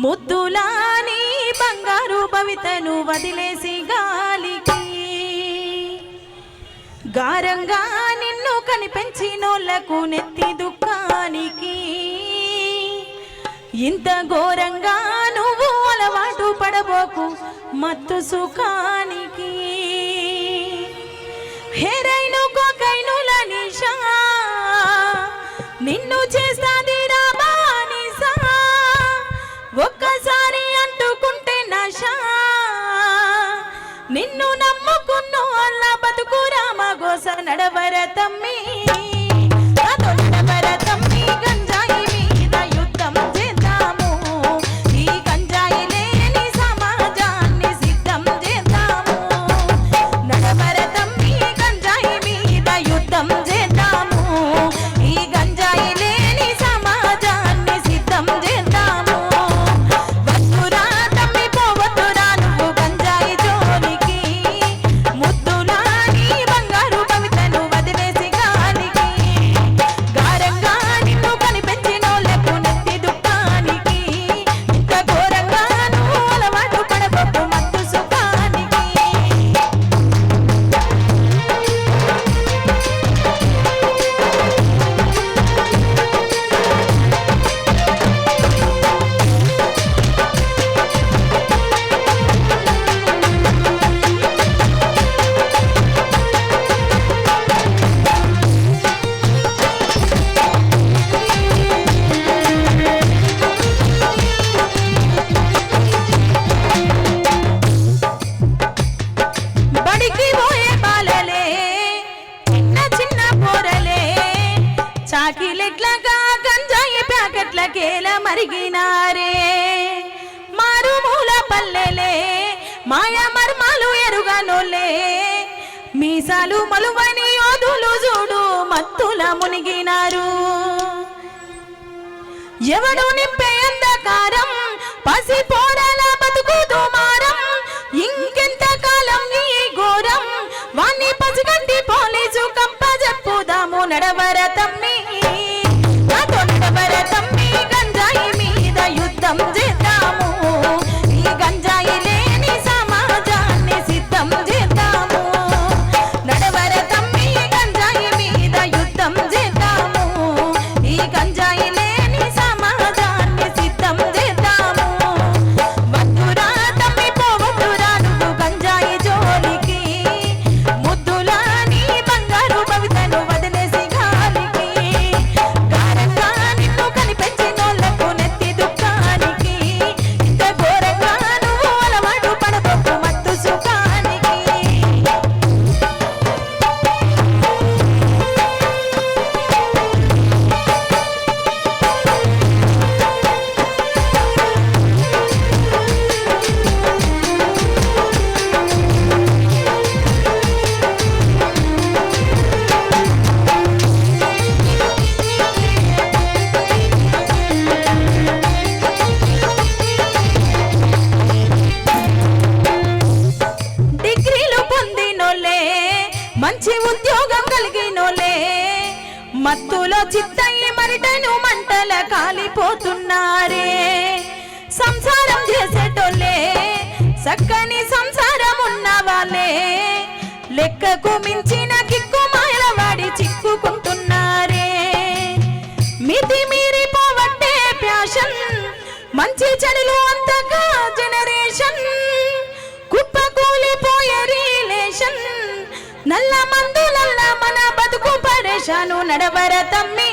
ముద్దులాని బంగారు భవితను వదిలేసి గాలికి గారంగా నిన్ను కనిపెంచినోళ్లకు నెత్తి దుఃఖానికి ఇంత ఘోరంగా నువ్వు అలవాటు పడబోకు మత్తు సుఖానికి హెరైను కోకైనుల నిషా నిన్ను చేస్తాది రామానిసా ఒక్కసారి అంటుకుంటే నషా నిన్ను నమ్ముకున్న అల్ల బతుకు రామ గోస నడవర తమ్మి గంజాయి ప్యాకెట్లకేల మరిగినారే మారుమూల పల్లెలే మాయ మర్మాలు ఎరుగనోలే మీసాలు మలువని యోధులు చూడు మత్తుల మునిగినారు ఎవడు నింపే అంధకారం పసి పోరల బతుకు దుమారం ఇంకెంత కాలం ఈ ఘోరం వాణ్ణి పసిగట్టి పోలీసు కంప చెప్పుదాము నడవర తమ్మి గంజాయి మీద యుద్ధం చేద్దాము ఈ గంజాయి లేని సమాజాన్ని సిద్ధం చేద్దాము నడవర తమ్మి గంజాయి మీద యుద్ధం చేద్దాము ఈ గంజాయి లేని సమాజాన్ని సిద్ధం చేద్దాము వద్దురా తమ్మి పోవద్దురా నువ్వు గంజాయి జోలికి ముద్దులా నీ బంగారు భవితను వదిలేసి గాలికి గారంగా నిన్ను కనిపెంచినోళ్లకు నెత్తి దుఃఖానికి ఇంత ఘోరంగా నువ్వు అలవాటు పడబోకు మత్తు సుఖానికి డిగ్రీలు పొందినోలే మంచి ఉద్యోగం కలిగినోలే మత్తులో చిత్తయి మరిటను మంటల కాలిపోతున్నారే సంసారం చేసేటోలే చక్కని సంసారం ఉన్న వాళ్ళే లెక్కకు మించిన కిక్కు మాయల వాడి చిక్కుకుంటున్నారే మితి మీరిపోవట్టే ప్యాషన్ మంచి చెడులు అంతగా జనరేషన్ కుప్పకూలిపోయే రిలేషన్ నల్ల మందులల్ల మన బతుకు పరేషాను నడవర తమ్మి